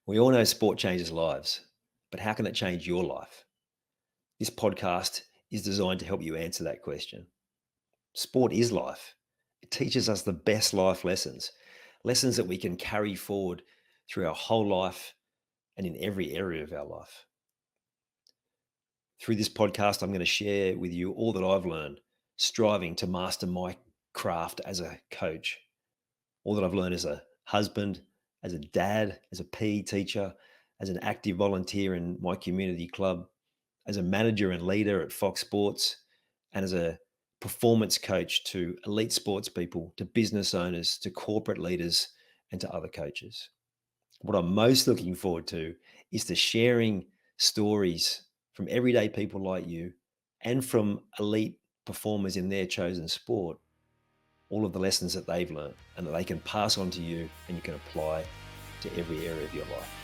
We all know sport changes lives, but how can it change your life? This podcast is designed to help you answer that question. Sport is life. It teaches us the best life lessons, lessons that we can carry forward through our whole life and in every area of our life. Through this podcast, I'm going to share with you all that I've learned, striving to master my craft as a coach, all that I've learned as a husband, as a dad, as a PE teacher, as an active volunteer in my community club, as a manager and leader at Fox Sports, and as a performance coach to elite sports people, to business owners, to corporate leaders, and to other coaches. What I'm most looking forward to is to sharing stories from everyday people like you and from elite performers in their chosen sport, all of the lessons that they've learned and that they can pass on to you and you can apply to every area of your life.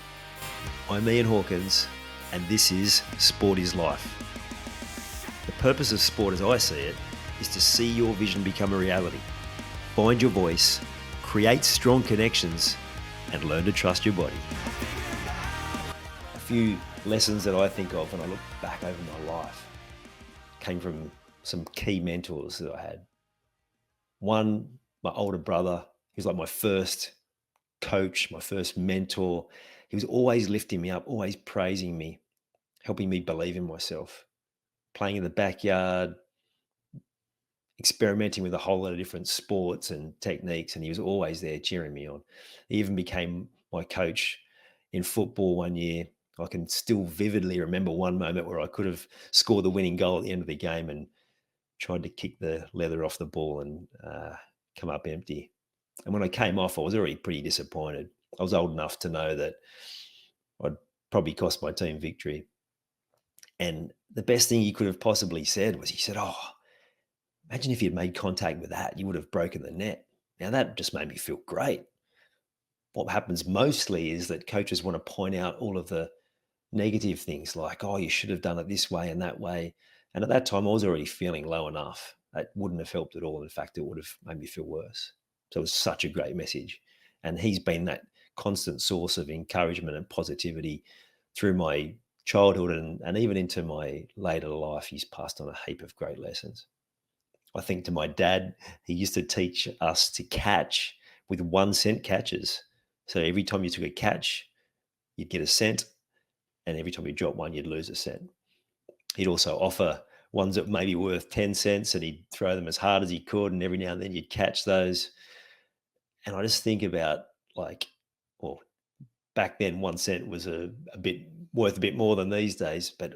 I'm Ian Hawkins, and this is Sport is Life. The purpose of sport as I see it is to see your vision become a reality, find your voice, create strong connections, and learn to trust your body. A few lessons that I think of when I look back over my life came from some key mentors that I had. One, my older brother, he was like my first coach, my first mentor. He was always lifting me up, always praising me, helping me believe in myself, playing in the backyard, experimenting with a whole lot of different sports and techniques. And he was always there cheering me on. He even became my coach in football one year. I can still vividly remember one moment where I could have scored the winning goal at the end of the game and tried to kick the leather off the ball and come up empty. And when I came off, I was already pretty disappointed. I was old enough to know that I'd probably cost my team victory. And the best thing he could have possibly said was, he said, "Oh, imagine if you'd made contact with that, you would have broken the net." Now that just made me feel great. What happens mostly is that coaches want to point out all of the negative things like, "Oh, you should have done it this way and that way." And at that time, I was already feeling low enough. That wouldn't have helped at all. In fact, it would have made me feel worse. So it was such a great message. And he's been that constant source of encouragement and positivity through my childhood and even into my later life. He's passed on a heap of great lessons. I think to my dad, he used to teach us to catch with 1 cent catches. So every time you took a catch, you'd get a cent. And every time you drop one, you'd lose a cent. He'd also offer ones that may be worth 10 cents and he'd throw them as hard as he could. And every now and then you'd catch those. And I just think about well, back then 1 cent was a bit worth a bit more than these days. But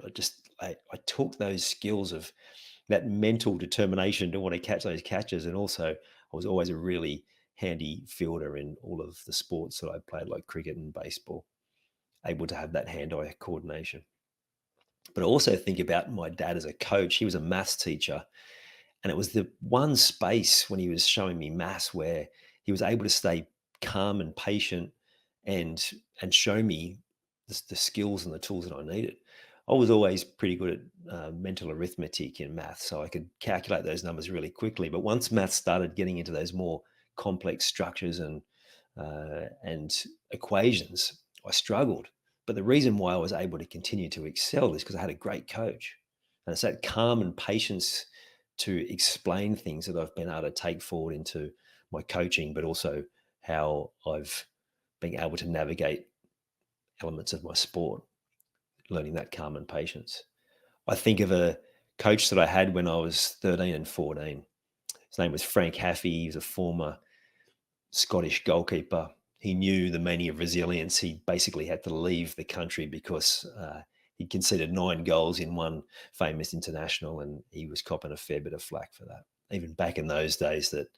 I took those skills of that mental determination to want to catch those catches. And also I was always a really handy fielder in all of the sports that I played, like cricket and baseball, able to have that hand-eye coordination. But I also think about my dad as a coach. He was a maths teacher. And it was the one space when he was showing me maths where he was able to stay calm and patient and show me the skills and the tools that I needed. I was always pretty good at mental arithmetic in maths, so I could calculate those numbers really quickly. But once maths started getting into those more complex structures and equations, I struggled. But the reason why I was able to continue to excel is because I had a great coach. And it's that calm and patience to explain things that I've been able to take forward into my coaching, but also how I've been able to navigate elements of my sport, learning that calm and patience. I think of a coach that I had when I was 13 and 14. His name was Frank Haffey. He was a former Scottish goalkeeper. He knew the meaning of resilience. He basically had to leave the country because he conceded 9 goals in one famous international, and he was copping a fair bit of flack for that. Even back in those days, that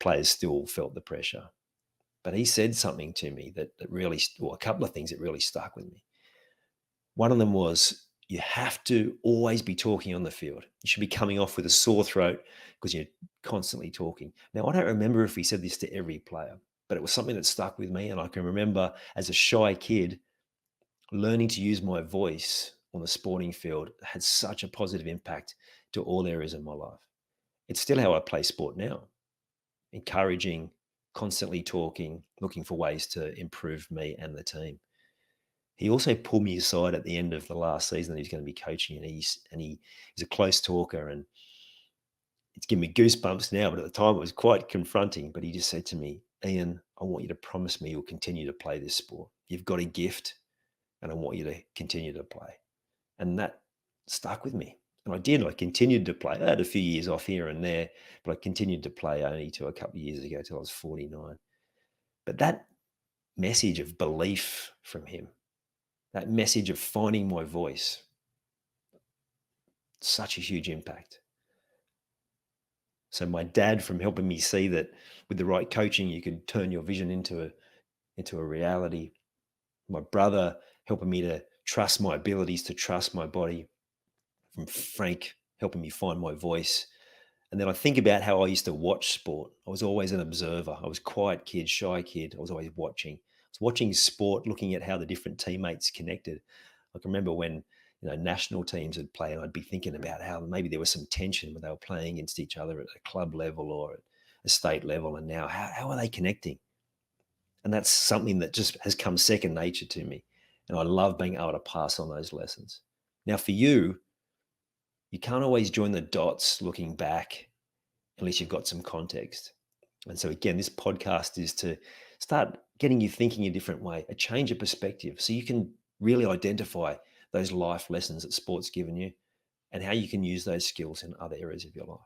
players still felt the pressure. But he said something to me that really, well, a couple of things that really stuck with me. One of them was, you have to always be talking on the field. You should be coming off with a sore throat because you're constantly talking. Now, I don't remember if he said this to every player, but it was something that stuck with me. And I can remember as a shy kid, learning to use my voice on the sporting field had such a positive impact to all areas of my life. It's still how I play sport now, encouraging, constantly talking, looking for ways to improve me and the team. He also pulled me aside at the end of the last season that he's going to be coaching, and he's a close talker, and it's giving me goosebumps now, but at the time it was quite confronting. But he just said to me, "Ian, I want you to promise me you'll continue to play this sport. You've got a gift, and I want you to continue to play." And that stuck with me. And I did. I continued to play. I had a few years off here and there, but I continued to play only to a couple of years ago till I was 49. But that message of belief from him, that message of finding my voice, such a huge impact. So my dad, from helping me see that with the right coaching, you could turn your vision into a reality. My brother helping me to trust my abilities, to trust my body. From Frank helping me find my voice. And then I think about how I used to watch sport. I was always an observer. I was a quiet kid, shy kid. I was always watching. I was watching sport, looking at how the different teammates connected. I can remember when national teams would play, and I'd be thinking about how maybe there was some tension when they were playing against each other at a club level or at a state level, and now how are they connecting? And that's something that just has come second nature to me. And I love being able to pass on those lessons. Now for you can't always join the dots looking back unless you've got some context. And so again, this podcast is to start getting you thinking a different way, a change of perspective, so you can really identify those life lessons that sport's given you and how you can use those skills in other areas of your life.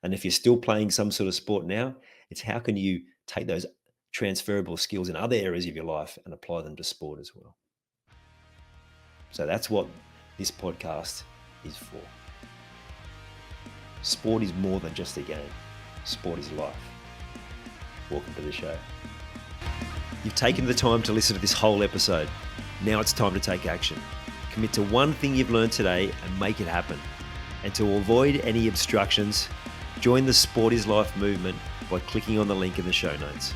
And if you're still playing some sort of sport now, it's how can you take those transferable skills in other areas of your life and apply them to sport as well. So that's what this podcast is for. Sport is more than just a game. Sport is life. Welcome to the show. You've taken the time to listen to this whole episode. Now it's time to take action. Commit to one thing you've learned today and make it happen. And to avoid any obstructions, join the Sport is Life movement by clicking on the link in the show notes.